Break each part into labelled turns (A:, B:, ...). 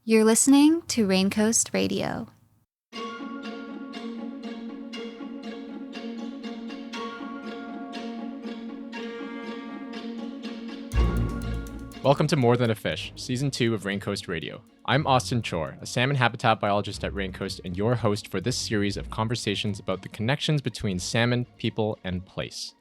A: You're listening to Raincoast Radio.
B: Welcome to More Than a Fish, Season 2 of Raincoast Radio. I'm Auston Chhor, a salmon habitat biologist at Raincoast and your host for this series of conversations about the connections between salmon, people, and place.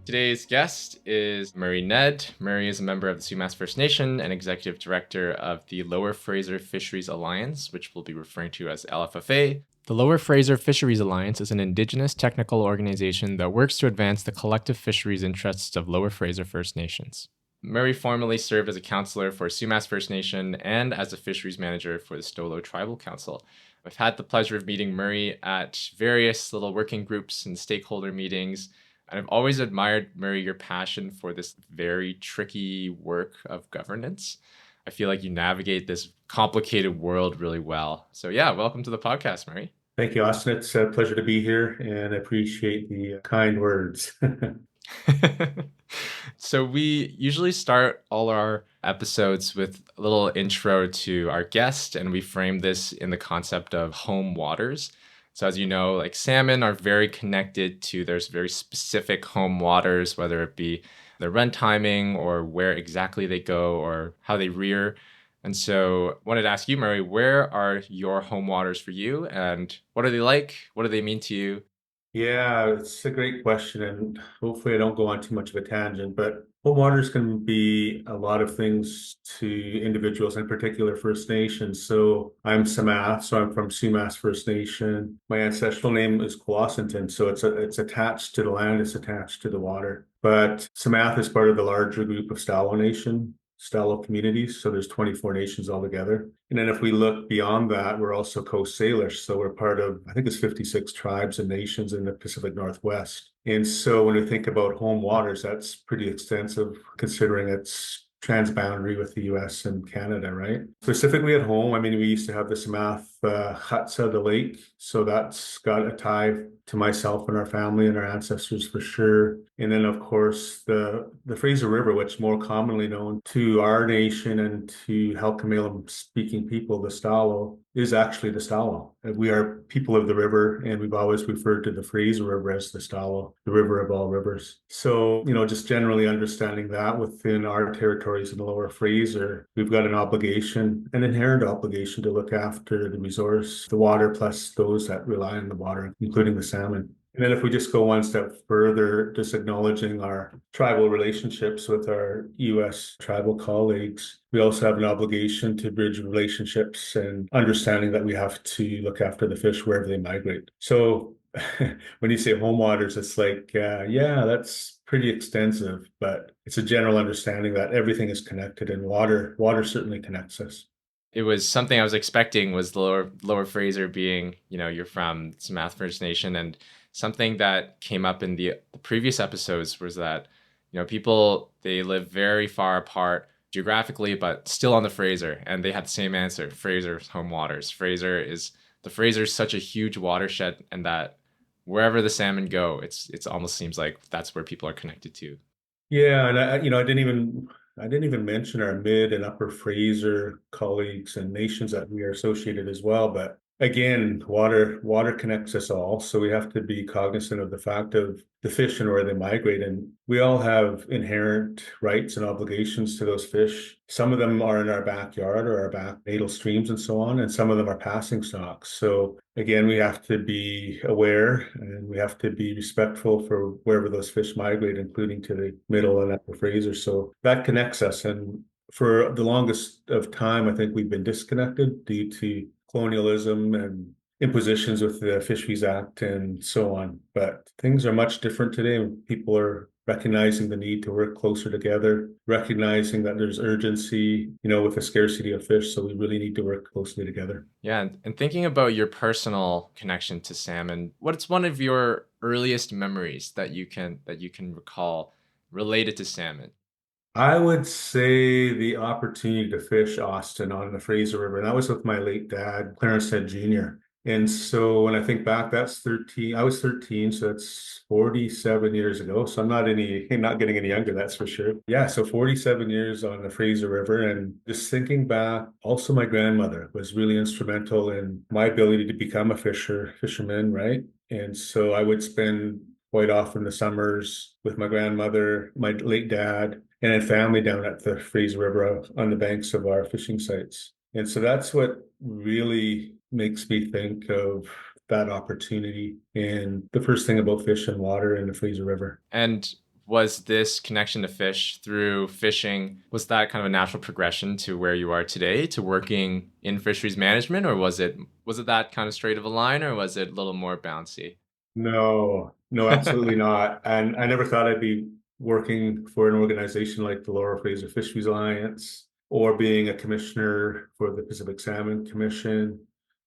B: Today's guest is Murray Ned. Murray is a member of the Sumas First Nation and executive director of the Lower Fraser Fisheries Alliance, which we'll be referring to as LFFA. The Lower Fraser Fisheries Alliance is an Indigenous technical organization that works to advance the collective fisheries interests of Lower Fraser First Nations. Murray formerly served as a councillor for Sumas First Nation and as a Fisheries Manager for the Stolo Tribal Council. I've had the pleasure of meeting Murray at various little working groups and stakeholder meetings, and I've always admired, Murray, your passion for this very tricky work of governance. I feel like you navigate this complicated world really well. So yeah, welcome to the podcast, Murray.
C: Thank you, Austin. It's a pleasure to be here, and I appreciate the kind words.
B: So we usually start all our episodes with a little intro to our guest, and we frame this in the concept of home waters. So as you know, like salmon are very connected to there's very specific home waters, whether it be their run timing or where exactly they go or how they rear. And so I wanted to ask you, Murray, where are your home waters for you, and what are they like? What do they mean to you?
C: Yeah, it's a great question, and hopefully I don't go on too much of a tangent, but home waters can be a lot of things to individuals, in particular First Nations. So I'm Sumas, so I'm from Sumas First Nation. My ancestral name is Washington, so it's attached to the land, it's attached to the water. But Sumas is part of the larger group of Stalo Nation, Stalo communities. So there's 24 nations altogether. And then if we look beyond that, we're also Coast Salish. So we're part of, I think it's 56 tribes and nations in the Pacific Northwest. And so when we think about home waters, that's pretty extensive considering it's transboundary with the US and Canada, right? Specifically at home, I mean, we used to have the Sumas huts of the lake. So that's got a tie to myself and our family and our ancestors for sure. And then, of course, the Fraser River, which more commonly known to our nation and to Halkomelem speaking people, the Stalo, is actually the Stalo. We are people of the river, and we've always referred to the Fraser River as the Stalo, the river of all rivers. So, just generally understanding that within our territories in the Lower Fraser, we've got an inherent obligation to look after the resource, the water, plus those that rely on the water, including the salmon. And then if we just go one step further, just acknowledging our tribal relationships with our U.S. tribal colleagues, we also have an obligation to bridge relationships and understanding that we have to look after the fish wherever they migrate. So when you say home waters, it's like, yeah, that's pretty extensive, but it's a general understanding that everything is connected, and water certainly connects us.
B: It was something I was expecting was the Lower Fraser being, you're from Sumas First Nation, and something that came up in the previous episodes was that, people, they live very far apart geographically, but still on the Fraser, and they had the same answer: Fraser's home waters. The Fraser is such a huge watershed, and that wherever the salmon go, it's almost seems like that's where people are connected to.
C: Yeah, and I didn't even mention our mid and upper Fraser colleagues and nations that we are associated as well. But again, water connects us all. So we have to be cognizant of the fact of the fish and where they migrate. And we all have inherent rights and obligations to those fish. Some of them are in our backyard or our back natal streams and so on, and some of them are passing stocks. So again, we have to be aware and we have to be respectful for wherever those fish migrate, including to the middle and upper Fraser. So that connects us. And for the longest of time, I think we've been disconnected due to colonialism and impositions with the Fisheries Act and so on. But things are much different today. People are recognizing the need to work closer together, recognizing that there's urgency, with the scarcity of fish. So we really need to work closely together.
B: Yeah, and thinking about your personal connection to salmon, what's one of your earliest memories that you can recall related to salmon?
C: I would say the opportunity to fish Austin on the Fraser River. And that was with my late dad, Clarence Head Jr. And so when I think back, that's 13. I was 13, so that's 47 years ago. So I'm not getting any younger, that's for sure. Yeah, so 47 years on the Fraser River. And just thinking back, also my grandmother was really instrumental in my ability to become a fisherman, right? And so I would spend quite often the summers with my grandmother, my late dad, and then family down at the Fraser River on the banks of our fishing sites. And so that's what really makes me think of that opportunity and the first thing about fish and water in the Fraser River.
B: And was this connection to fish through fishing, was that kind of a natural progression to where you are today, to working in fisheries management, or was it that kind of straight of a line, or was it a little more bouncy?
C: No, no, absolutely not. And I never thought I'd be working for an organization like the Lower Fraser Fisheries Alliance or being a commissioner for the Pacific Salmon Commission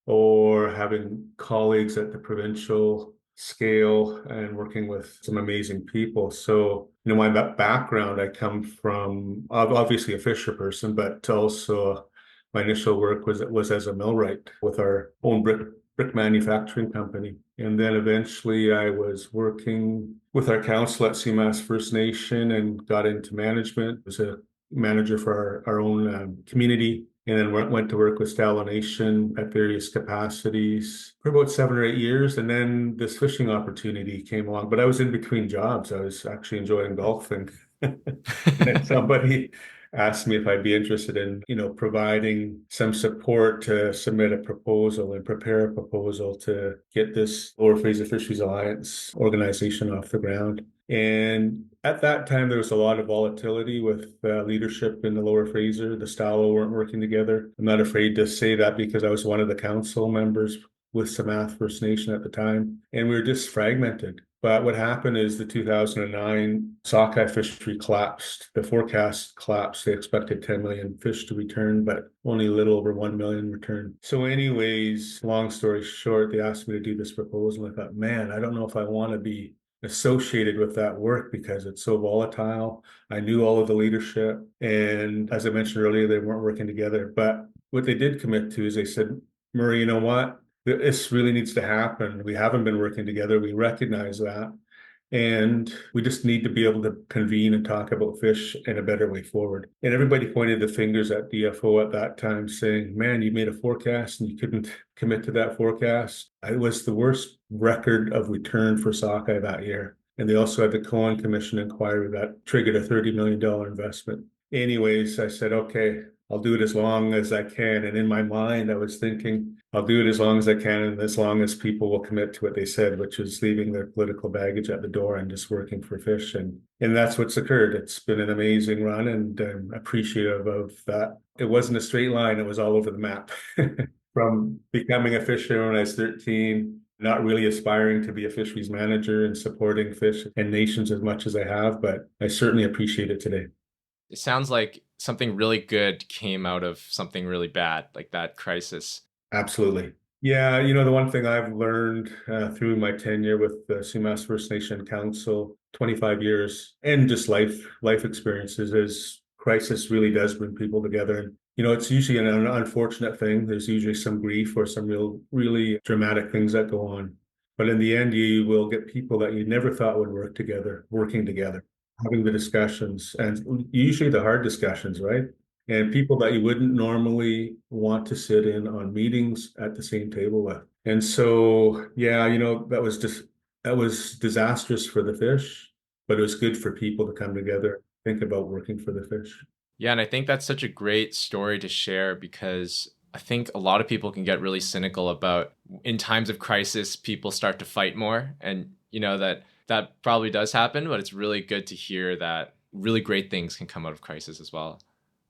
C: or having colleagues at the provincial scale and working with some amazing people. So, my background, I come from obviously a fisher person, but also my initial work was as a millwright with our own brick manufacturing company. And then eventually I was working with our council at Sumas First Nation and got into management. I was a manager for our own community. And then went to work with Stella Nation at various capacities for about 7 or 8 years. And then this fishing opportunity came along, but I was in between jobs. I was actually enjoying golfing. And somebody asked me if I'd be interested in, providing some support to submit a proposal and prepare a proposal to get this Lower Fraser Fisheries Alliance organization off the ground. And at that time, there was a lot of volatility with leadership in the Lower Fraser. The Stalo weren't working together. I'm not afraid to say that because I was one of the council members with Sumas First Nation at the time, and we were just fragmented. But what happened is the 2009 sockeye fishery collapsed. The forecast collapsed. They expected 10 million fish to return, but only a little over 1 million returned. So anyways, long story short, they asked me to do this proposal. I thought, man, I don't know if I want to be associated with that work because it's so volatile. I knew all of the leadership. And as I mentioned earlier, they weren't working together. But what they did commit to is they said, Murray, you know what? This really needs to happen. We haven't been working together. We recognize that. And we just need to be able to convene and talk about fish in a better way forward. And everybody pointed the fingers at DFO at that time, saying, man, you made a forecast and you couldn't commit to that forecast. It was the worst record of return for sockeye that year. And they also had the Cohen Commission inquiry that triggered a $30 million investment. Anyways, I said, okay, I'll do it as long as I can. And in my mind, I was thinking, I'll do it as long as I can and as long as people will commit to what they said, which is leaving their political baggage at the door and just working for fish. And that's what's occurred. It's been an amazing run, and I'm appreciative of that. It wasn't a straight line. It was all over the map. From becoming a fisher when I was 13, not really aspiring to be a fisheries manager and supporting fish and nations as much as I have, but I certainly appreciate it today.
B: It sounds like something really good came out of something really bad, like that crisis.
C: Absolutely. Yeah, the one thing I've learned through my tenure with the Sumas First Nation Council, 25 years, and just life experiences is crisis really does bring people together. And, it's usually an unfortunate thing. There's usually some grief or some really dramatic things that go on. But in the end, you will get people that you never thought would work together, working together, having the discussions, and usually the hard discussions, right? And people that you wouldn't normally want to sit in on meetings at the same table with. And so, yeah, that was disastrous for the fish, but it was good for people to come together, think about working for the fish.
B: Yeah, and I think that's such a great story to share because I think a lot of people can get really cynical about in times of crisis, people start to fight more. And, that probably does happen, but it's really good to hear that really great things can come out of crisis as well.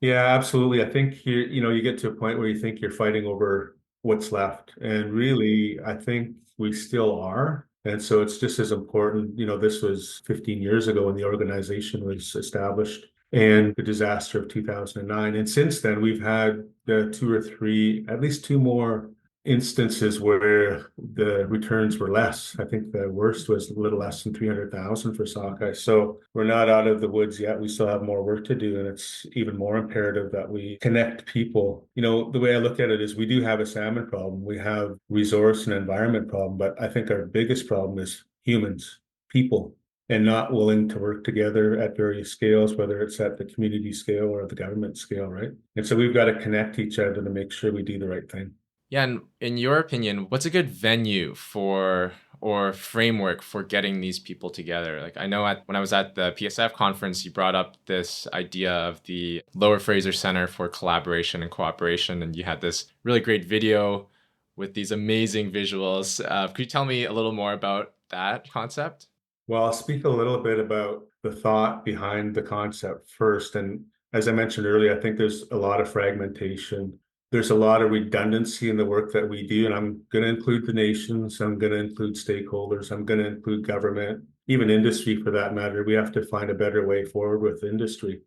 C: Yeah, absolutely. I think you get to a point where you think you're fighting over what's left. And really, I think we still are. And so it's just as important. This was 15 years ago when the organization was established and the disaster of 2009. And since then, we've had at least two more instances where the returns were less. I think the worst was a little less than 300,000 for sockeye. So we're not out of the woods yet. We still have more work to do, and it's even more imperative that we connect people. The way I look at it is we do have a salmon problem. We have resource and environment problem, but I think our biggest problem is humans, people, and not willing to work together at various scales, whether it's at the community scale or the government scale, right? And so we've got to connect each other to make sure we do the right thing.
B: Yeah, and in your opinion, what's a good venue for or framework for getting these people together? Like I know when I was at the PSF conference, you brought up this idea of the Lower Fraser Center for Collaboration and Cooperation, and you had this really great video with these amazing visuals. Could you tell me a little more about that concept?
C: Well, I'll speak a little bit about the thought behind the concept first. And as I mentioned earlier, I think there's a lot of fragmentation. There's a lot of redundancy in the work that we do, and I'm going to include the nations, I'm going to include stakeholders, I'm going to include government, even industry for that matter. We have to find a better way forward with industry.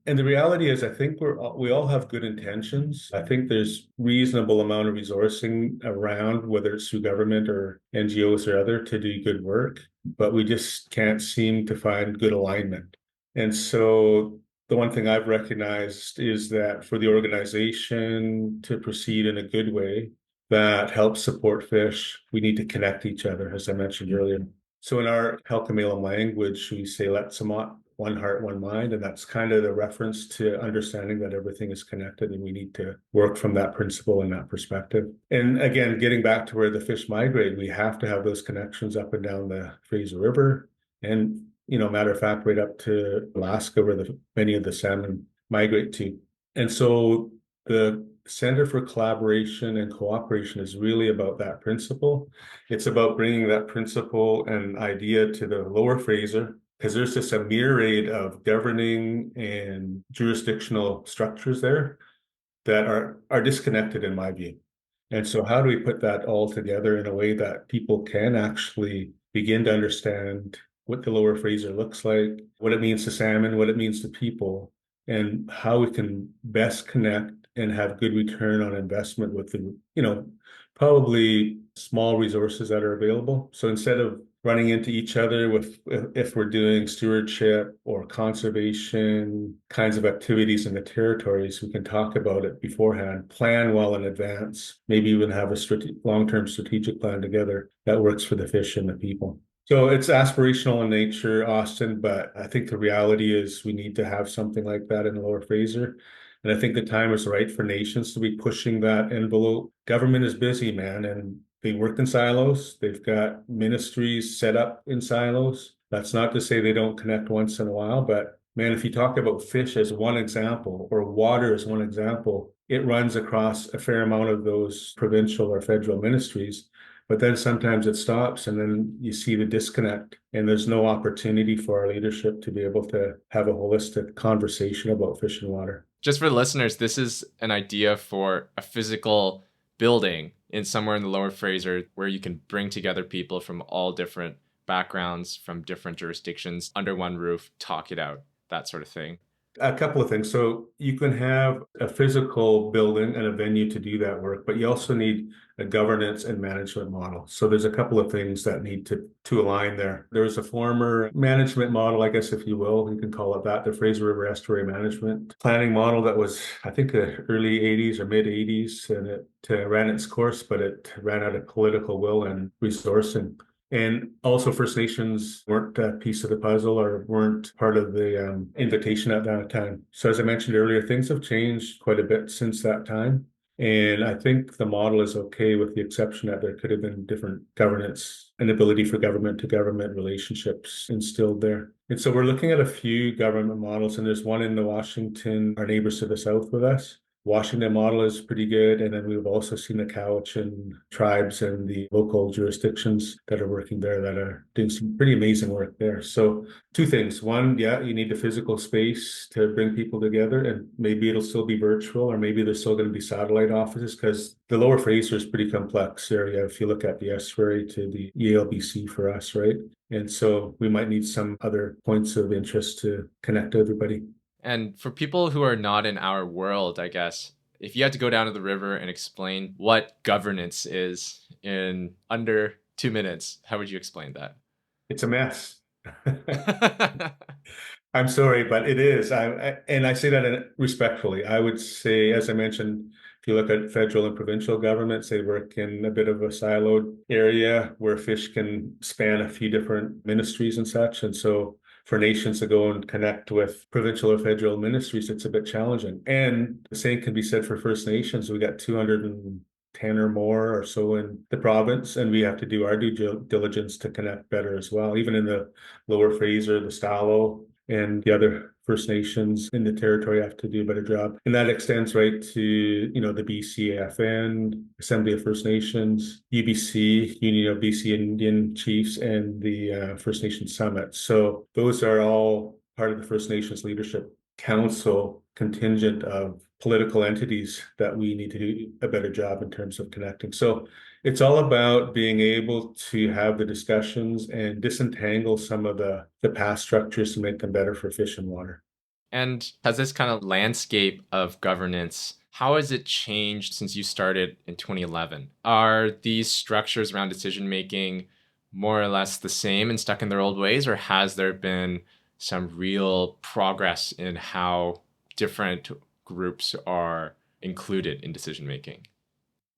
C: And the reality is, I think we all have good intentions. I think there's reasonable amount of resourcing around, whether it's through government or NGOs or other, to do good work, but we just can't seem to find good alignment. And so the one thing I've recognized is that for the organization to proceed in a good way that helps support fish, we need to connect each other, as I mentioned earlier. So in our Halkomelem language, we say "Letsamot," one heart, one mind, and that's kind of the reference to understanding that everything is connected, and we need to work from that principle and that perspective. And again, getting back to where the fish migrate, we have to have those connections up and down the Fraser River, and matter of fact, right up to Alaska, where many of the salmon migrate to. And so the Center for Collaboration and Cooperation is really about that principle. It's about bringing that principle and idea to the Lower Fraser, because there's just a myriad of governing and jurisdictional structures there that are disconnected in my view. And so how do we put that all together in a way that people can actually begin to understand what the Lower Fraser looks like, what it means to salmon, what it means to people, and how we can best connect and have good return on investment with the, probably small resources that are available. So instead of running into each other if we're doing stewardship or conservation kinds of activities in the territories, we can talk about it beforehand, plan well in advance, maybe even have a long-term strategic plan together that works for the fish and the people. So it's aspirational in nature, Austin, but I think the reality is we need to have something like that in the Lower Fraser. And I think the time is right for nations to be pushing that envelope. Government is busy, man, and they work in silos. They've got ministries set up in silos. That's not to say they don't connect once in a while, but man, if you talk about fish as one example or water as one example, it runs across a fair amount of those provincial or federal ministries. But then sometimes it stops, and then you see the disconnect, and there's no opportunity for our leadership to be able to have a holistic conversation about fish and water.
B: Just for listeners, this is an idea for a physical building in somewhere in the Lower Fraser where you can bring together people from all different backgrounds, from different jurisdictions under one roof, talk it out, that sort of thing.
C: A couple of things. So you can have a physical building and a venue to do that work, but you also need a governance and management model. So there's a couple of things that need to align there. There's a former management model, I guess, if you will, you can call it that, the Fraser River Estuary Management Planning Model that was, I think, the early 80s or mid 80s, and it ran its course, but it ran out of political will and resourcing. And also First Nations weren't a piece of the puzzle or weren't part of the invitation at that time. So as I mentioned earlier, things have changed quite a bit since that time. And I think the model is okay, with the exception that there could have been different governance and ability for government to government relationships instilled there. And so we're looking at a few government models, and there's one in the Washington, our neighbors to the south with us. Washington model is pretty good. And then we've also seen the Cowichan tribes and the local jurisdictions that are working there that are doing some pretty amazing work there. So two things. One, yeah, you need the physical space to bring people together, and maybe it'll still be virtual, or maybe there's still going to be satellite offices, because the Lower Fraser is pretty complex area. If you look at the estuary to the ELBC for us, right? And so we might need some other points of interest to connect everybody.
B: And for people who are not in our world, I guess, if you had to go down to the river and explain what governance is in under 2 minutes, how would you explain that?
C: It's a mess. I'm sorry, but it is. And I say that respectfully. I would say, as I mentioned, if you look at federal and provincial governments, they work in a bit of a siloed area where fish can span a few different ministries and such. And so for nations to go and connect with provincial or federal ministries, it's a bit challenging. And the same can be said for First Nations. We got 210 or more or so in the province, and we have to do our due diligence to connect better as well. Even in the Lower Fraser, the Stalo, and the other First Nations in the territory have to do a better job. And that extends right to, the BCAFN, Assembly of First Nations, UBC, Union of BC Indian Chiefs, and the First Nations Summit. So those are all part of the First Nations Leadership Council contingent of political entities that we need to do a better job in terms of connecting. So it's all about being able to have the discussions and disentangle some of the past structures to make them better for fish and water.
B: And has this kind of landscape of governance, how has it changed since you started in 2011? Are these structures around decision making more or less the same and stuck in their old ways, or has there been some real progress in how different groups are included in decision making?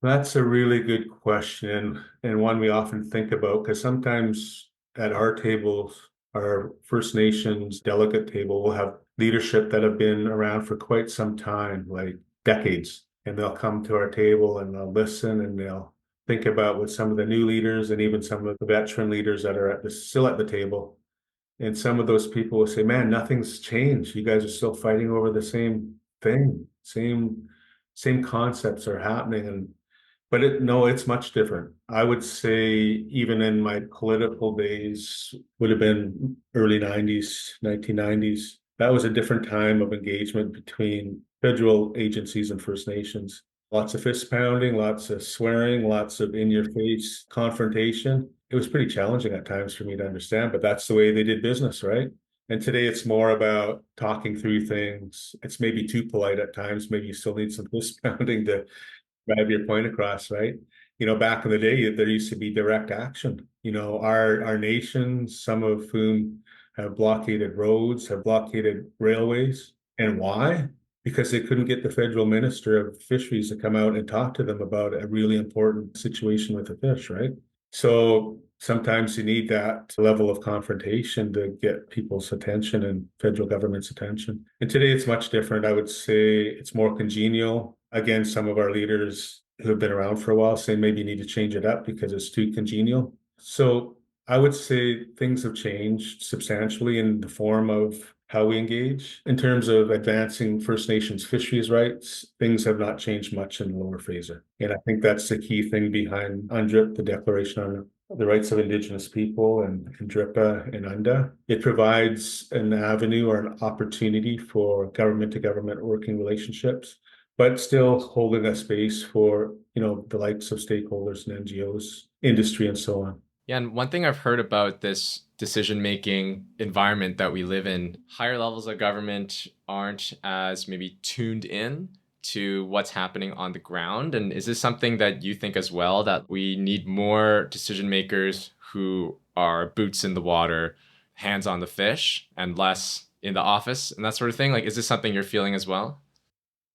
C: That's a really good question, and one we often think about, because sometimes at our tables, our First Nations delegate table, will have leadership that have been around for quite some time, like decades. And they'll come to our table and they'll listen and they'll think about what some of the new leaders and even some of the veteran leaders that are still at the table. And some of those people will say, man, nothing's changed. You guys are still fighting over the same thing. Same concepts are happening. But no, it's much different. I would say even in my political days, would have been early 90s, 1990s. That was a different time of engagement between federal agencies and First Nations. Lots of fist pounding, lots of swearing, lots of in your face confrontation. It was pretty challenging at times for me to understand, but that's the way they did business, right? And today it's more about talking through things. It's maybe too polite at times. Maybe you still need some fist pounding to drive your point across, right? Back in the day, there used to be direct action. Our nations, some of whom have blockaded roads, have blockaded railways. And why? Because they couldn't get the federal minister of fisheries to come out and talk to them about a really important situation with the fish, right? So sometimes you need that level of confrontation to get people's attention and federal government's attention. And today it's much different. I would say it's more congenial. Again, some of our leaders who have been around for a while say maybe you need to change it up because it's too congenial. So I would say things have changed substantially in the form of how we engage. In terms of advancing First Nations fisheries rights, things have not changed much in Lower Fraser. And I think that's the key thing behind UNDRIP, the Declaration on the Rights of Indigenous People, and DRIPA and UNDA. It provides an avenue or an opportunity for government-to-government working relationships, but still holding a space for, the likes of stakeholders and NGOs, industry, and so on.
B: Yeah, and one thing I've heard about this decision-making environment that we live in, higher levels of government aren't as maybe tuned in to what's happening on the ground. And is this something that you think as well, that we need more decision makers who are boots in the water, hands on the fish, and less in the office and that sort of thing? Like, is this something you're feeling as well?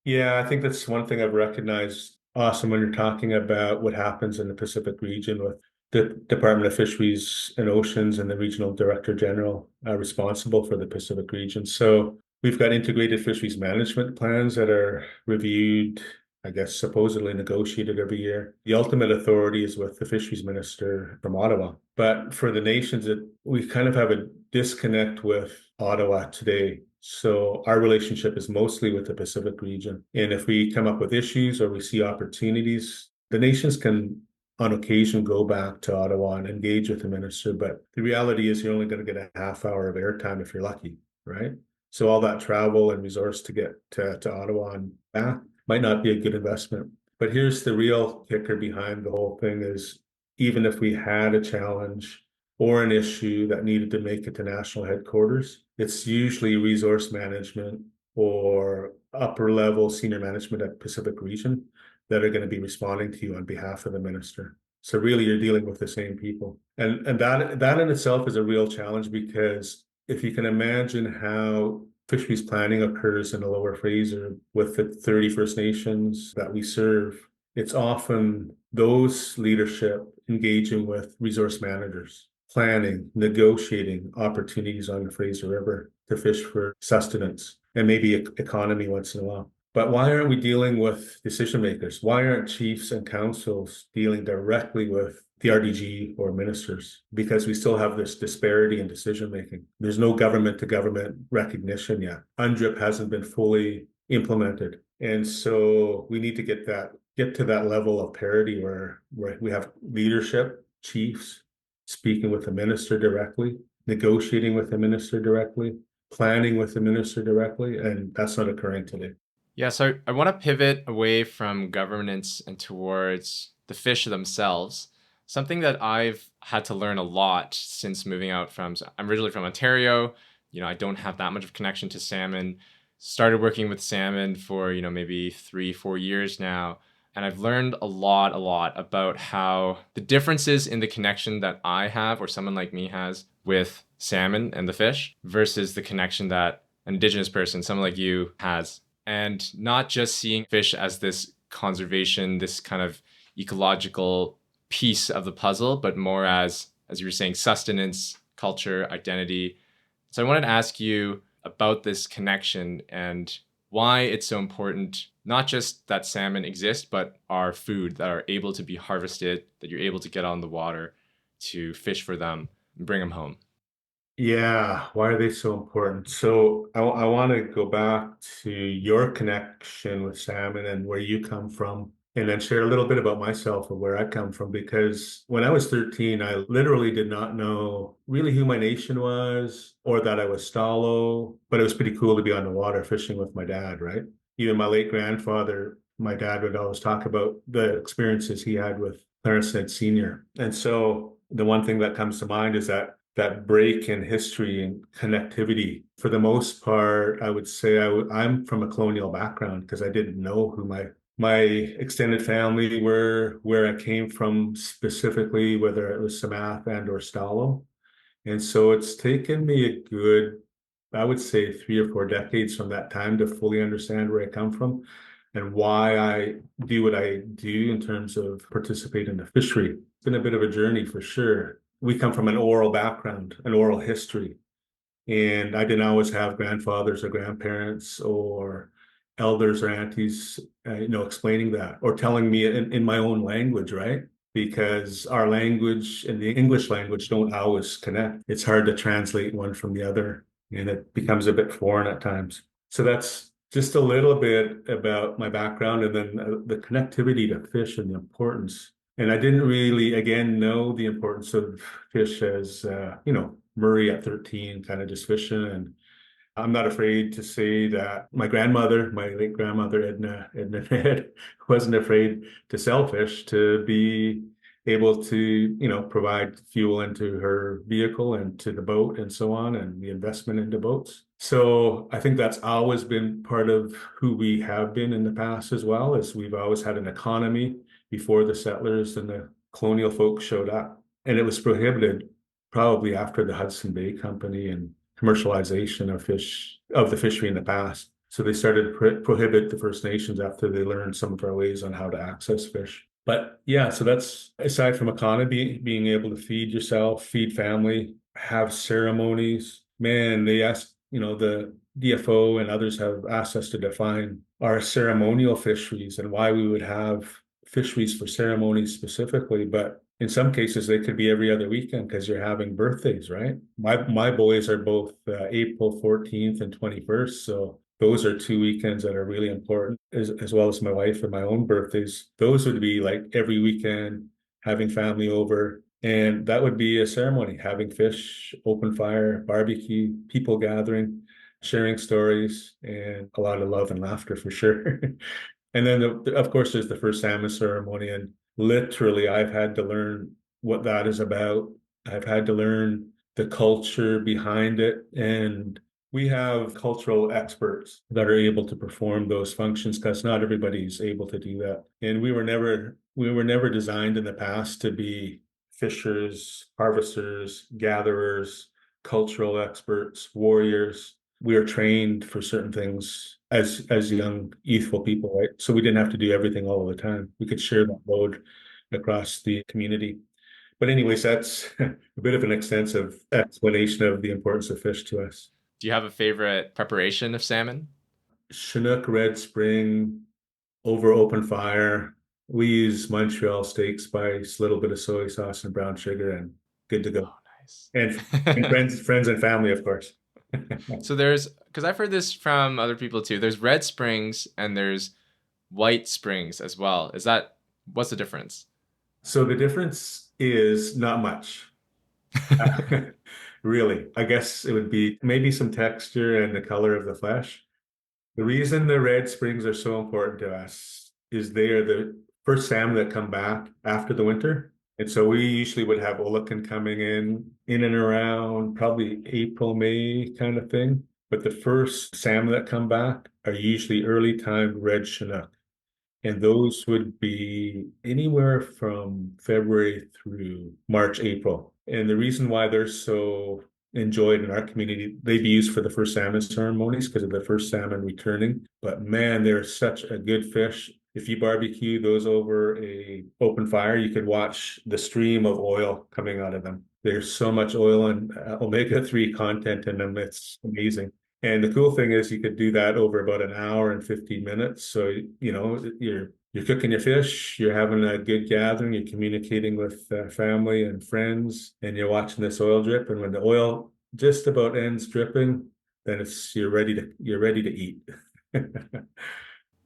C: Yeah, I think that's one thing I've recognized, Austin, when you're talking about what happens in the Pacific region with the Department of Fisheries and Oceans and the Regional Director General responsible for the Pacific region. So we've got integrated fisheries management plans that are reviewed, I guess, supposedly negotiated every year. The ultimate authority is with the fisheries minister from Ottawa. But for the nations, we kind of have a disconnect with Ottawa today. So our relationship is mostly with the Pacific region. And if we come up with issues or we see opportunities, the nations can on occasion go back to Ottawa and engage with the minister. But the reality is you're only going to get a half hour of airtime if you're lucky, right? So all that travel and resource to get to Ottawa and back might not be a good investment. But here's the real kicker behind the whole thing is even if we had a challenge or an issue that needed to make it to national headquarters, it's usually resource management or upper level senior management at Pacific Region that are going to be responding to you on behalf of the minister. So really you're dealing with the same people. And that in itself is a real challenge, because if you can imagine how fisheries planning occurs in the Lower Fraser with the 30 First Nations that we serve, it's often those leadership engaging with resource managers, planning, negotiating opportunities on the Fraser River to fish for sustenance and maybe economy once in a while. But why aren't we dealing with decision makers? Why aren't chiefs and councils dealing directly with the RDG or ministers? Because we still have this disparity in decision making. There's no government to government recognition yet. UNDRIP hasn't been fully implemented. And so we need to get to that level of parity where we have leadership, chiefs speaking with the minister directly, negotiating with the minister directly, planning with the minister directly, and that's not occurring today.
B: Yeah, so I want to pivot away from governance and towards the fish themselves. Something that I've had to learn a lot since moving out I'm originally from Ontario. I don't have that much of a connection to salmon. Started working with salmon for, maybe 3-4 years now. And I've learned a lot about how the differences in the connection that I have or someone like me has with salmon and the fish versus the connection that an Indigenous person, someone like you, has. And not just seeing fish as this conservation, this kind of ecological piece of the puzzle, but more as you were saying, sustenance, culture, identity. So I wanted to ask you about this connection and why it's so important, not just that salmon exist, but our food that are able to be harvested, that you're able to get on the water to fish for them and bring them home.
C: Yeah, why are they so important? So I want to go back to your connection with salmon and where you come from, and then share a little bit about myself and where I come from. Because when I was 13, I literally did not know really who my nation was or that I was Stalo, but it was pretty cool to be on the water fishing with my dad, right? Even my late grandfather, my dad would always talk about the experiences he had with Clarence Ned Sr. And so the one thing that comes to mind is that break in history and connectivity. For the most part, I would say I'm from a colonial background because I didn't know who my extended family were, where I came from specifically, whether it was Samath and or Stalo. And so it's taken me a good, I would say 3 or 4 decades from that time to fully understand where I come from and why I do what I do in terms of participate in the fishery. It's been a bit of a journey for sure. We come from an oral background, an oral history. And I didn't always have grandfathers or grandparents or elders or aunties, explaining that or telling me in my own language, right? Because our language and the English language don't always connect. It's hard to translate one from the other, and it becomes a bit foreign at times. So that's just a little bit about my background, and then the connectivity to fish and the importance. And I didn't really, again, know the importance of fish as, Murray at 13, kind of just fishing. And I'm not afraid to say that my grandmother, my late grandmother, Edna Ned, wasn't afraid to sell fish to be able to, provide fuel into her vehicle and to the boat and so on, and the investment into boats. So I think that's always been part of who we have been in the past as well, as we've always had an economy before the settlers and the colonial folks showed up. And it was prohibited probably after the Hudson Bay Company and commercialization of the fishery in the past. So they started to prohibit the First Nations after they learned some of our ways on how to access fish. But yeah, so that's aside from economy, being able to feed yourself, feed family, have ceremonies. Man, they asked, the DFO and others have asked us to define our ceremonial fisheries and why we would have fisheries for ceremonies specifically. But in some cases, they could be every other weekend because you're having birthdays, right? My boys are both April 14th and 21st. So those are 2 weekends that are really important, as well as my wife and my own birthdays. Those would be like every weekend, having family over. And that would be a ceremony, having fish, open fire, barbecue, people gathering, sharing stories, and a lot of love and laughter for sure. And then, of course, there's the first salmon ceremony. And literally, I've had to learn what that is about. I've had to learn the culture behind it. And We have cultural experts that are able to perform those functions because not everybody's able to do that. And we were never designed in the past to be fishers, harvesters, gatherers, cultural experts, warriors. We are trained for certain things as young, youthful people, right? So we didn't have to do everything all of the time. We could share that load across the community. But anyways, that's a bit of an extensive explanation of the importance of fish to us.
B: Do you have a favorite preparation of salmon?
C: Chinook, Red Spring, over open fire. We use Montreal steak spice, a little bit of soy sauce and brown sugar, and good to go.
B: Oh, nice.
C: And friends and family, of course.
B: So because I've heard this from other people too, there's red springs and there's white springs as well. What's the difference?
C: So the difference is not much. Really. I guess it would be maybe some texture and the color of the flesh. The reason the red springs are so important to us is they are the first salmon that come back after the winter. And so we usually would have Olakan coming in and around probably April, May kind of thing. But the first salmon that come back are usually early time red Chinook. And those would be anywhere from February through March, April. And the reason why they're so enjoyed in our community, they'd be used for the first salmon ceremonies because of the first salmon returning. But man, they're such a good fish. If you barbecue those over a open fire, you could watch the stream of oil coming out of them. There's so much oil and omega-3 content in them. It's amazing. And the cool thing is you could do that over about an hour and 15 minutes. So, you're cooking your fish, you're having a good gathering, you're communicating with family and friends, and you're watching this oil drip. And when the oil just about ends dripping, then you're ready to eat.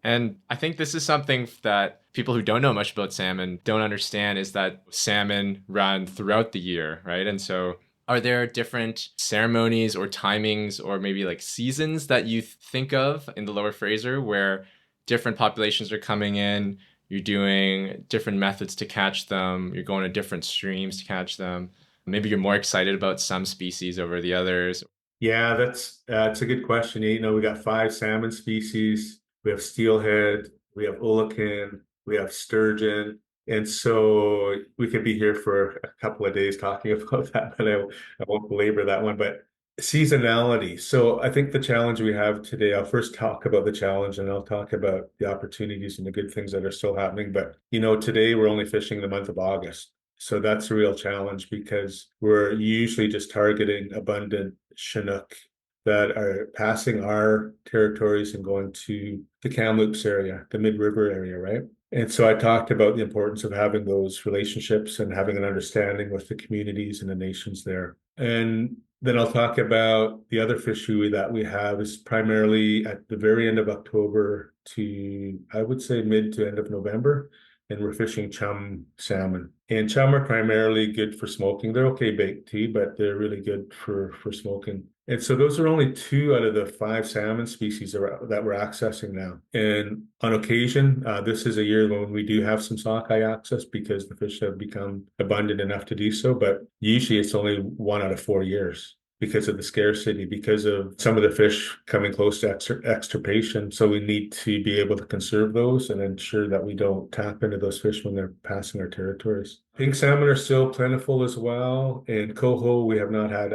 B: And I think this is something that people who don't know much about salmon don't understand, is that salmon run throughout the year, right? And so are there different ceremonies or timings or maybe like seasons that you think of in the Lower Fraser where different populations are coming in, you're doing different methods to catch them, you're going to different streams to catch them? Maybe you're more excited about some species over the others.
C: Yeah, that's a good question. We got 5 salmon species. We have steelhead, we have olakan, we have sturgeon. And so we could be here for a couple of days talking about that, but I won't belabor that one. But seasonality. So I think the challenge we have today, I'll first talk about the challenge and I'll talk about the opportunities and the good things that are still happening. But, today we're only fishing the month of August. So that's a real challenge because we're usually just targeting abundant Chinook that are passing our territories and going to the Kamloops area, the mid-river area, right? And so I talked about the importance of having those relationships and having an understanding with the communities and the nations there. And then I'll talk about the other fishery that we have is primarily at the very end of October to, I would say, mid to end of November. And we're fishing chum salmon. And chum are primarily good for smoking. They're okay baked too, but they're really good for smoking. And so those are only 2 out of the 5 salmon species that we're accessing now. And on occasion, this is a year when we do have some sockeye access because the fish have become abundant enough to do so. But usually it's only 1 out of 4 years because of the scarcity, because of some of the fish coming close to extirpation. So we need to be able to conserve those and ensure that we don't tap into those fish when they're passing our territories. Pink salmon are still plentiful as well. And coho, we have not had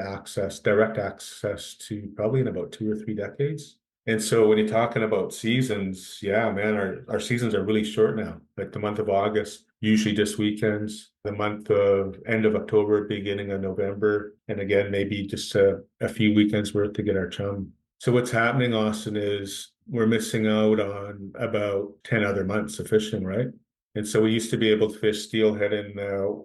C: direct access to probably in about 2 or 3 decades. And so when you're talking about seasons, yeah, man, our seasons are really short now. Like the month of August, usually just weekends, the month of end of October, beginning of November, and again, maybe just a few weekends worth to get our chum. So what's happening, Austin, is we're missing out on about 10 other months of fishing, right? And so we used to be able to fish steelhead in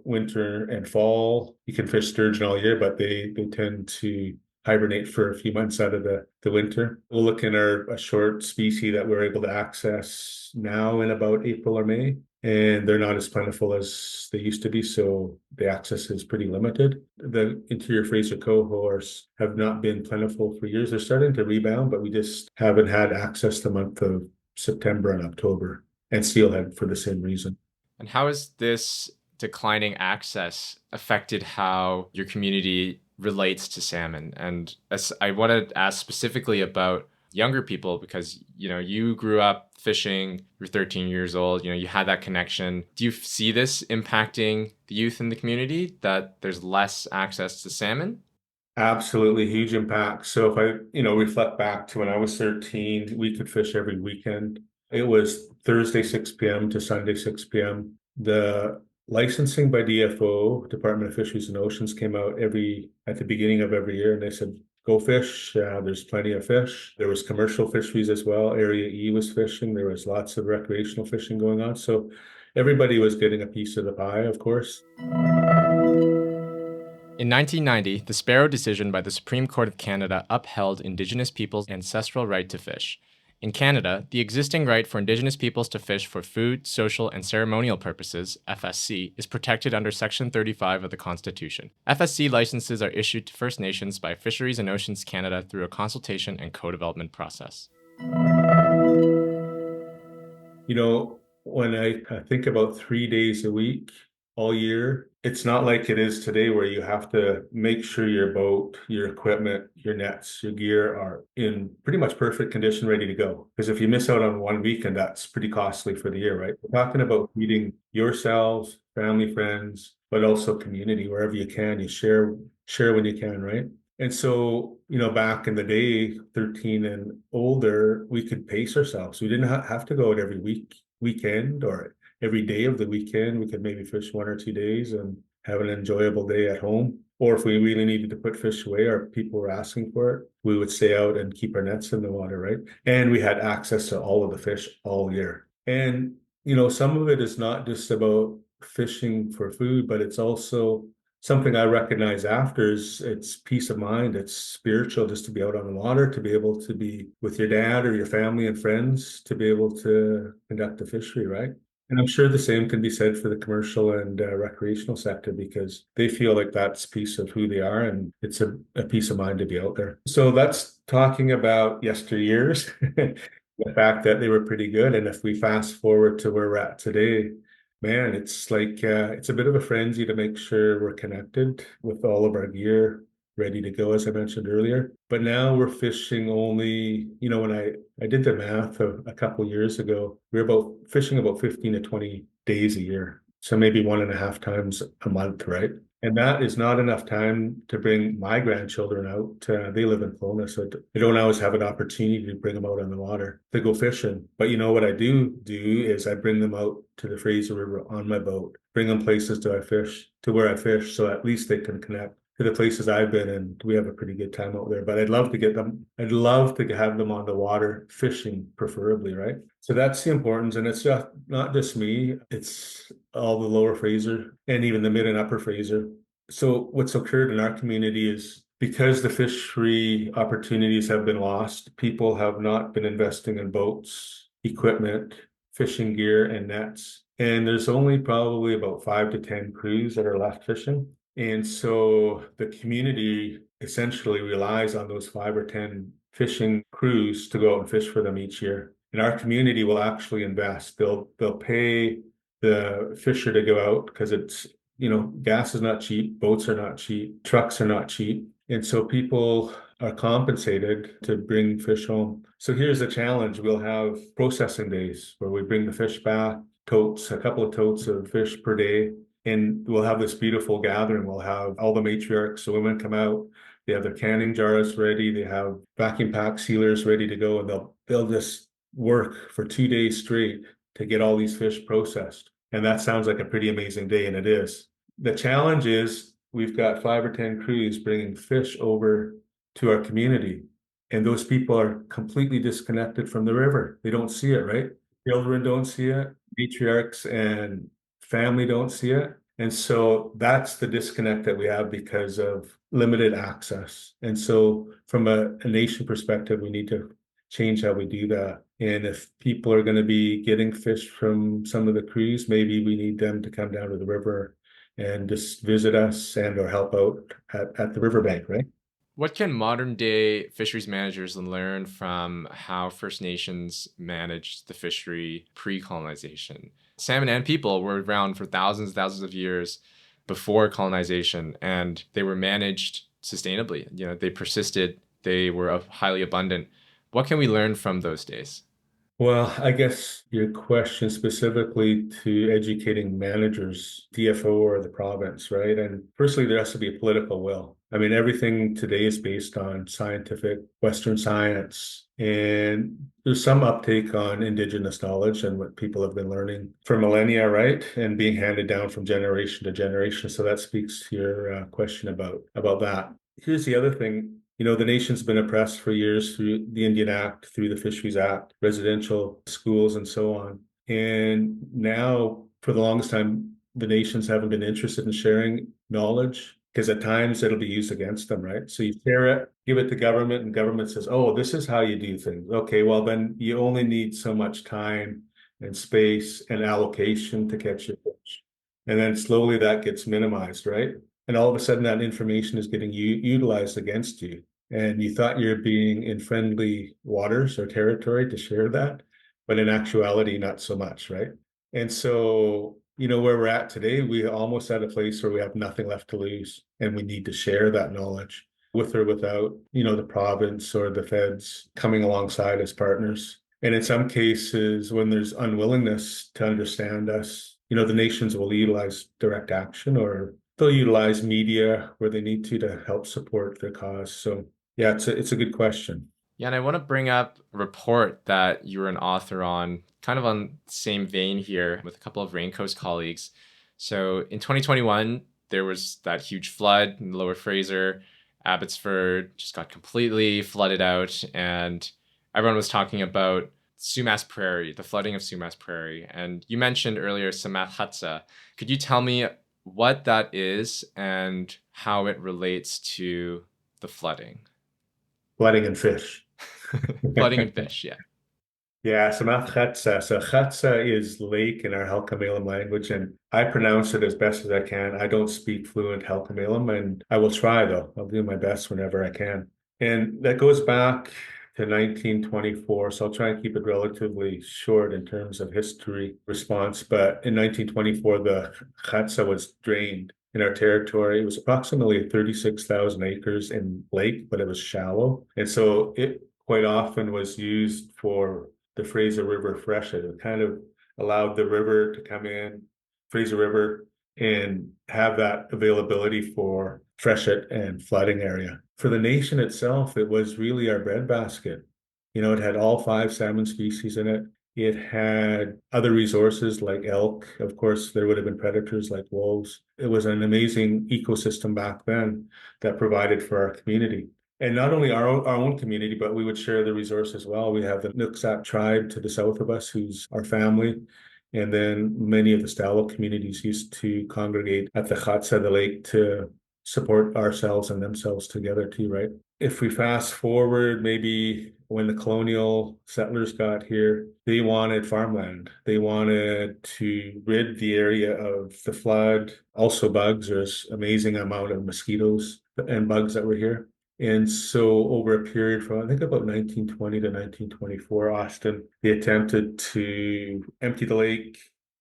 C: winter and fall. You can fish sturgeon all year, but they tend to hibernate for a few months out of the winter. We'll look in a short species that we're able to access now in about April or May, and they're not as plentiful as they used to be, so the access is pretty limited. The interior Fraser cohorts have not been plentiful for years. They're starting to rebound, but we just haven't had access the month of September and October, and steelhead for the same reason.
B: And how has this declining access affected how your community relates to salmon. And I want to ask specifically about younger people because, you grew up fishing, you're 13 years old, you had that connection. Do you see this impacting the youth in the community, that there's less access to salmon?
C: Absolutely huge impact. So if I, reflect back to when I was 13, we could fish every weekend. It was Thursday 6 p.m. to Sunday 6 p.m. The licensing by DFO, Department of Fisheries and Oceans, came out at the beginning of every year, and they said, go fish. There's plenty of fish. There was commercial fisheries as well. Area E was fishing. There was lots of recreational fishing going on. So everybody was getting a piece of the pie, of course.
B: In 1990, the Sparrow decision by the Supreme Court of Canada upheld Indigenous peoples' ancestral right to fish. In Canada, the existing right for Indigenous peoples to fish for food, social, and ceremonial purposes, FSC, is protected under Section 35 of the Constitution. FSC licenses are issued to First Nations by Fisheries and Oceans Canada through a consultation and co-development process.
C: When I think about 3 days a week, all year, it's not like it is today where you have to make sure your boat, your equipment, your nets, your gear are in pretty much perfect condition, ready to go. Because if you miss out on one weekend, that's pretty costly for the year, right? We're talking about feeding yourselves, family, friends, but also community wherever you can. You share when you can, right? And so, back in the day, 13 and older, we could pace ourselves. We didn't have to go out every weekend or every day of the weekend. We could maybe fish 1 or 2 days and have an enjoyable day at home. Or if we really needed to put fish away or people were asking for it, we would stay out and keep our nets in the water, right? And we had access to all of the fish all year. And, some of it is not just about fishing for food, but it's also something I recognize after is it's peace of mind. It's spiritual just to be out on the water, to be able to be with your dad or your family and friends, to be able to conduct a fishery, right? And I'm sure the same can be said for the commercial and recreational sector because they feel like that's a piece of who they are and it's a peace of mind to be out there. So that's talking about yesteryears, the fact that they were pretty good. And if we fast forward to where we're at today, man, it's like it's a bit of a frenzy to make sure we're connected with all of our gear ready to go, as I mentioned earlier. But now we're fishing only, when I did the math a couple of years ago, we were fishing about 15 to 20 days a year. So maybe 1.5 times a month, right? And that is not enough time to bring my grandchildren out. They live in Kelowna, so they don't always have an opportunity to bring them out on the water to go fishing. But what I do is I bring them out to the Fraser River on my boat, bring them places to where I fish, so at least they can connect to the places I've been, and we have a pretty good time out there. But I'd love to have them on the water fishing, preferably, right? So that's the importance, and it's just not just me; it's all the Lower Fraser and even the Mid and Upper Fraser. So what's occurred in our community is because the fishery opportunities have been lost, people have not been investing in boats, equipment, fishing gear, and nets. And there's only probably about 5 to 10 crews that are left fishing. And so the community essentially relies on those 5 or 10 fishing crews to go out and fish for them each year. And our community will actually invest. They'll pay the fisher to go out because it's, gas is not cheap, boats are not cheap, trucks are not cheap. And so people are compensated to bring fish home. So here's the challenge. We'll have processing days where we bring the fish back, a couple of totes of fish per day. And we'll have this beautiful gathering. We'll have all the matriarchs, the women come out. They have their canning jars ready. They have vacuum pack sealers ready to go, and they'll just work for 2 days straight to get all these fish processed. And that sounds like a pretty amazing day, and it is. The challenge is we've got 5 or 10 crews bringing fish over to our community, and those people are completely disconnected from the river. They don't see it, right? Children don't see it. Matriarchs and family don't see it. And so that's the disconnect that we have because of limited access. And so from a nation perspective, we need to change how we do that. And if people are going to be getting fish from some of the crews, maybe we need them to come down to the river and just visit us and or help out at the riverbank, right?
B: What can modern day fisheries managers learn from how First Nations managed the fishery pre-colonization? Salmon and people were around for thousands of years before colonization, and they were managed sustainably. They persisted, they were highly abundant. What can we learn from those days?
C: Well, I guess your question specifically to educating managers, DFO or the province, right? And firstly, there has to be a political will. I mean, everything today is based on scientific Western science, and there's some uptake on Indigenous knowledge and what people have been learning for millennia, right? And being handed down from generation to generation. So that speaks to your question about that. Here's the other thing. The nation's been oppressed for years through the Indian Act, through the Fisheries Act, residential schools, and so on. And now, for the longest time, the nations haven't been interested in sharing knowledge because at times it'll be used against them, right? So you share it, give it to government, and government says, oh, this is how you do things. Okay, well, then you only need so much time and space and allocation to catch your fish. And then slowly that gets minimized, right? And all of a sudden that information is getting utilized against you. And you thought you're being in friendly waters or territory to share that, but in actuality, not so much, right? And so, where we're at today, we almost at a place where we have nothing left to lose, and we need to share that knowledge with or without, the province or the feds coming alongside as partners. And in some cases, when there's unwillingness to understand us, the nations will utilize direct action, or they'll utilize media where they need to help support their cause. So yeah, it's a good question.
B: Yeah, and I want to bring up a report that you were an author on, kind of on the same vein here with a couple of Raincoast colleagues. So in 2021, there was that huge flood in Lower Fraser. Abbotsford just got completely flooded out, and everyone was talking about Sumas Prairie, the flooding of Sumas Prairie. And you mentioned earlier Samathatsa. Could you tell me what that is and how it relates to the flooding?
C: Flooding and fish.
B: Flooding and fish, yeah.
C: Yeah, Sumas Khatsa. So Khatsa is lake in our Halkomelem language, and I pronounce it as best as I can. I don't speak fluent Halkomelem, and I will try though. I'll do my best whenever I can. And that goes back to 1924, so I'll try and keep it relatively short in terms of history response. But in 1924, the Khatsa was drained in our territory. It was approximately 36,000 acres in lake, but it was shallow. And so it quite often was used for the Fraser River freshet. It kind of allowed the river to come in, Fraser River, and have that availability for freshet and flooding area. For the nation itself, it was really our breadbasket. It had all 5 salmon species in it. It had other resources like elk. Of course, there would have been predators like wolves. It was an amazing ecosystem back then that provided for our community. And not only our own community, but we would share the resource as well. We have the Nooksack tribe to the south of us, who's our family. And then many of the Stalo communities used to congregate at the Khatsa, the lake, to support ourselves and themselves together too, right? If we fast forward, maybe when the colonial settlers got here, they wanted farmland. They wanted to rid the area of the flood, also bugs. There's amazing amount of mosquitoes and bugs that were here. And so over a period from, I think, about 1920 to 1924, Auston, they attempted to empty the lake,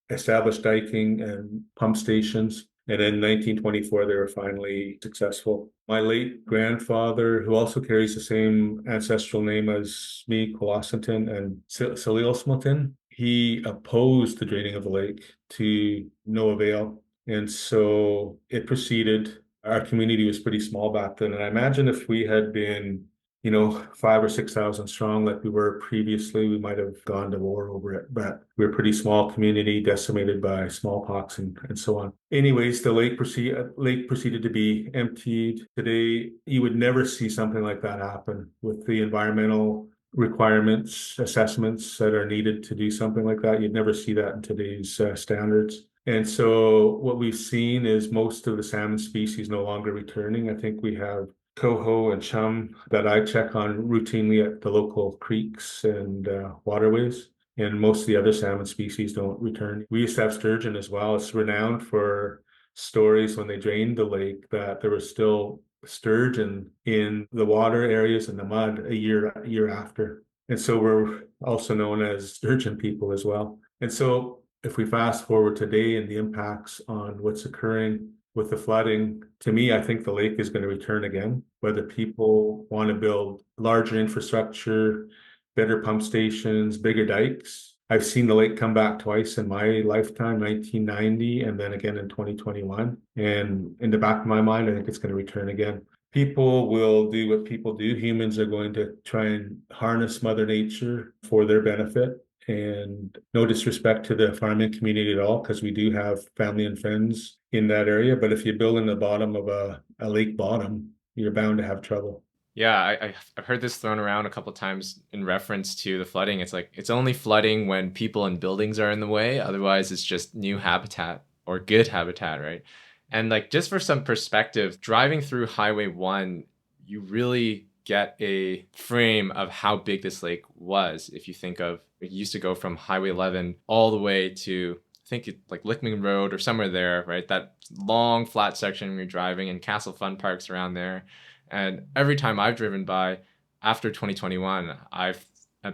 C: establish diking and pump stations. And in 1924, they were finally successful. My late grandfather, who also carries the same ancestral name as me, Colossenton and Salilsmotin, he opposed the draining of the lake to no avail. And so it proceeded. Our community was pretty small back then. And I imagine if we had been, 5 or 6,000 strong like we were previously, we might have gone to war over it. But we're a pretty small community, decimated by smallpox and so on. Anyways, the lake proceeded to be emptied. Today, you would never see something like that happen with the environmental requirements, assessments that are needed to do something like that. You'd never see that in today's standards. And so what we've seen is most of the salmon species no longer returning. I think we have coho and chum that I check on routinely at the local creeks and waterways. And most of the other salmon species don't return. We used to have sturgeon as well. It's renowned for stories when they drained the lake that there was still sturgeon in the water areas in the mud a year after. And so we're also known as sturgeon people as well. And so if we fast forward today and the impacts on what's occurring, with the flooding, to me, I think the lake is going to return again, whether people want to build larger infrastructure, better pump stations, bigger dikes. I've seen the lake come back twice in my lifetime, 1990, and then again in 2021. And in the back of my mind, I think it's going to return again. People will do what people do. Humans are going to try and harness Mother Nature for their benefit. And no disrespect to the farming community at all, because we do have family and friends in that area. But if you build in the bottom of a lake bottom, you're bound to have trouble.
B: Yeah, I've heard this thrown around a couple times in reference to the flooding. It's like it's only flooding when people and buildings are in the way. Otherwise, it's just new habitat or good habitat, right? And like just for some perspective, driving through Highway 1, you really get a frame of how big this lake was. If you think of it used to go from Highway 11 all the way to I think it, like Lickman Road or somewhere there, right? That long flat section when you're driving and Castle Fun Park's around there. And every time I've driven by after 2021, I've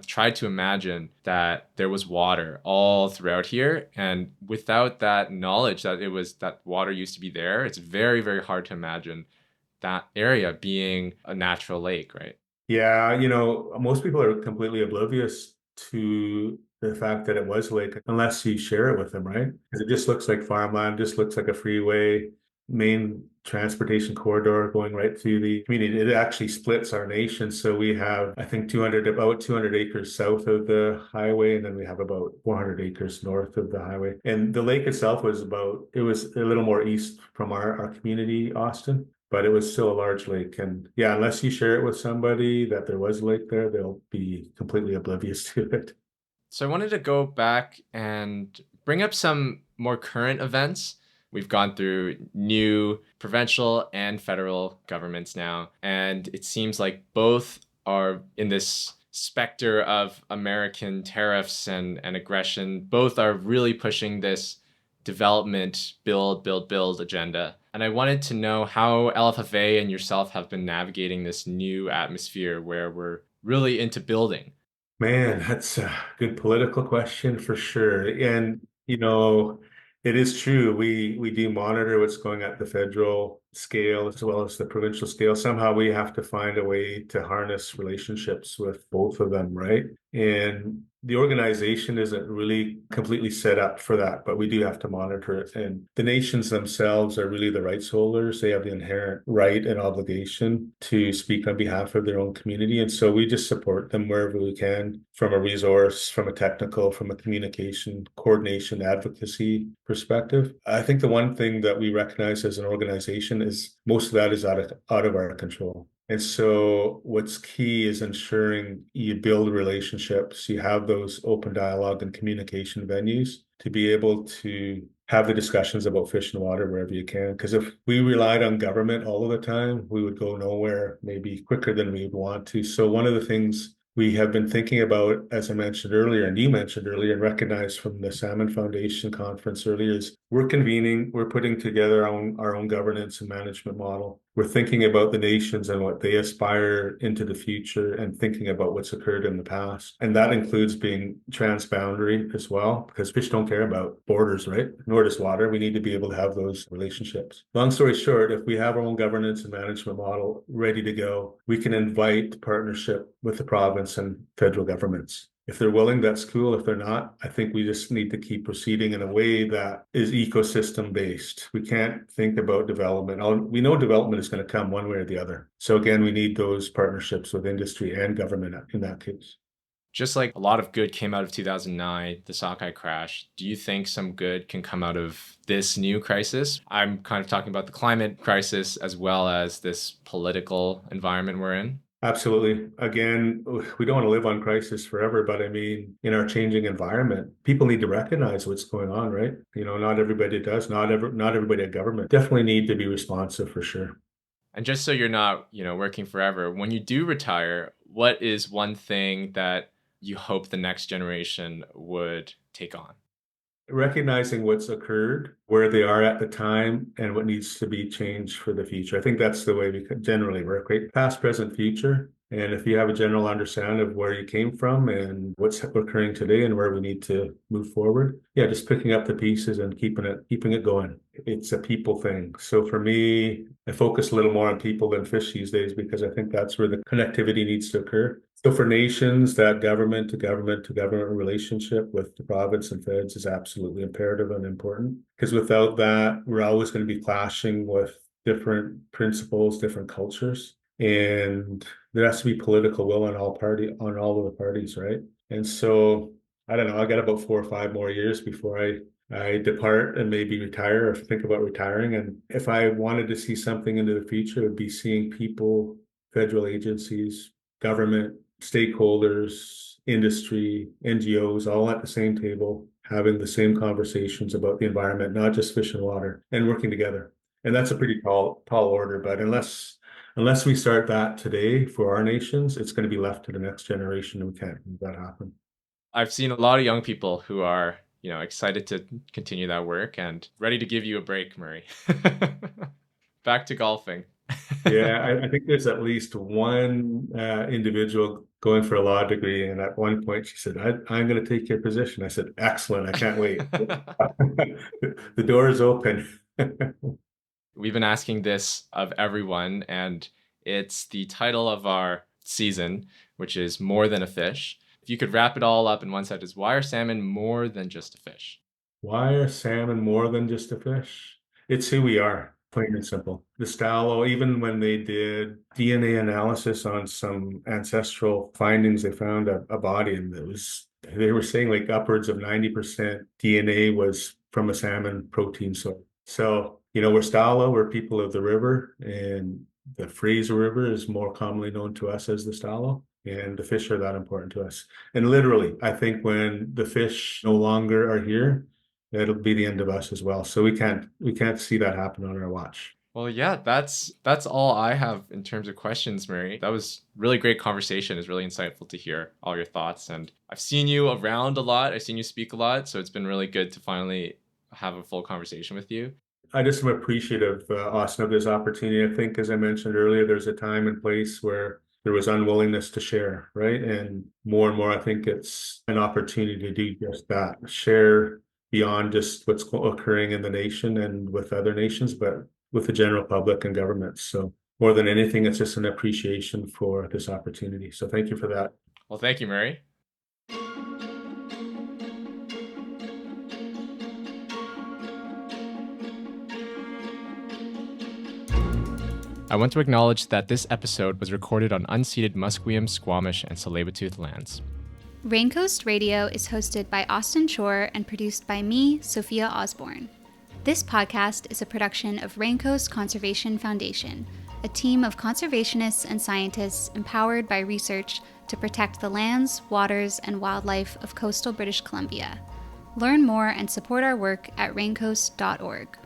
B: tried to imagine that there was water all throughout here. And without that knowledge that it was that water used to be there, it's very, very hard to imagine that area being a natural lake, right?
C: Yeah, most people are completely oblivious to the fact that it was a lake unless you share it with them, right? Because it just looks like farmland, just looks like a freeway, main transportation corridor going right through the community. It actually splits our nation. So we have, I think, about 200 acres south of the highway, and then we have about 400 acres north of the highway. And the lake itself it was a little more east from our community, Auston. But it was still a large lake. And yeah, unless you share it with somebody that there was a lake there, they'll be completely oblivious to it.
B: So I wanted to go back and bring up some more current events. We've gone through new provincial and federal governments now, and it seems like both are in this specter of American tariffs and aggression. Both are really pushing this development, build agenda. And I wanted to know how LFFA and yourself have been navigating this new atmosphere where we're really into building.
C: Man, that's a good political question for sure. And, it is true. We do monitor what's going at the federal scale as well as the provincial scale. Somehow we have to find a way to harness relationships with both of them, right? And the organization isn't really completely set up for that, but we do have to monitor it. And the nations themselves are really the rights holders. They have the inherent right and obligation to speak on behalf of their own community. And so we just support them wherever we can from a resource, from a technical, from a communication, coordination, advocacy perspective. I think the one thing that we recognize as an organization is most of that is out of our control. And so what's key is ensuring you build relationships, you have those open dialogue and communication venues to be able to have the discussions about fish and water wherever you can. Because if we relied on government all of the time, we would go nowhere, maybe quicker than we would want to. So one of the things we have been thinking about, as I mentioned earlier, and you mentioned earlier, and recognized from the Salmon Foundation conference earlier, is we're putting together our own governance and management model. We're thinking about the nations and what they aspire into the future and thinking about what's occurred in the past. And that includes being transboundary as well, because fish don't care about borders, right? Nor does water. We need to be able to have those relationships. Long story short, if we have our own governance and management model ready to go, we can invite partnership with the province and federal governments. If they're willing, that's cool. If they're not, I think we just need to keep proceeding in a way that is ecosystem based. We can't think about development. We know development is going to come one way or the other. So again, we need those partnerships with industry and government in that case.
B: Just like a lot of good came out of 2009, the sockeye crash, do you think some good can come out of this new crisis? I'm kind of talking about the climate crisis as well as this political environment we're in.
C: Absolutely. Again, we don't want to live on crisis forever, but I mean, in our changing environment, people need to recognize what's going on, right? Not everybody does. Not everybody at government definitely need to be responsive for sure.
B: And just so you're not, working forever, when you do retire, what is one thing that you hope the next generation would take on?
C: Recognizing what's occurred, where they are at the time, and what needs to be changed for the future. I think that's the way we could generally work, right? Past, present, future. And if you have a general understanding of where you came from and what's occurring today and where we need to move forward, yeah, just picking up the pieces and keeping it going. It's a people thing. So for me, I focus a little more on people than fish these days because I think that's where the connectivity needs to occur. So for nations, that government to government to government relationship with the province and feds is absolutely imperative and important. Because without that, we're always going to be clashing with different principles, different cultures. And there has to be political will on all of the parties, right? And so I don't know, I got about 4 or 5 more years before I depart and maybe retire or think about retiring. And if I wanted to see something into the future, it would be seeing people, federal agencies, government, stakeholders, industry, NGOs, all at the same table, having the same conversations about the environment, not just fish and water, and working together. And that's a pretty tall order, but unless we start that today for our nations, it's going to be left to the next generation, and we can't make that happen.
B: I've seen a lot of young people who are, excited to continue that work and ready to give you a break, Murray. Back to golfing.
C: Yeah, I think there's at least one individual going for a law degree, and at one point she said, I'm going to take your position. I said, excellent, I can't wait. The door is open.
B: We've been asking this of everyone, and it's the title of our season, which is More Than a Fish. If you could wrap it all up in one sentence, why are salmon more than just a fish?
C: Why are salmon more than just a fish? It's who we are, plain and simple. The Stallo, even when they did DNA analysis on some ancestral findings, they found a body, and they were saying like upwards of 90% DNA was from a salmon protein source. So, we're Stallo, we're people of the river, and the Fraser River is more commonly known to us as the Stallo, and the fish are that important to us. And literally, I think when the fish no longer are here, it'll be the end of us as well. So we can't see that happen on our watch.
B: Well, yeah, that's all I have in terms of questions, Murray. That was really great conversation. It's really insightful to hear all your thoughts. And I've seen you around a lot. I've seen you speak a lot. So it's been really good to finally have a full conversation with you.
C: I just am appreciative, Austin, of this opportunity. I think, as I mentioned earlier, there's a time and place where there was unwillingness to share, right? And more, I think it's an opportunity to do just that, share beyond just what's occurring in the nation and with other nations, but with the general public and governments. So more than anything, it's just an appreciation for this opportunity. So thank you for that.
B: Well, thank you, Murray. I want to acknowledge that this episode was recorded on unceded Musqueam, Squamish, and Tsleil-Waututh lands.
A: Raincoast Radio is hosted by Auston Chhor and produced by me, Sophia Osborne. This podcast is a production of Raincoast Conservation Foundation, a team of conservationists and scientists empowered by research to protect the lands, waters, and wildlife of coastal British Columbia. Learn more and support our work at raincoast.org.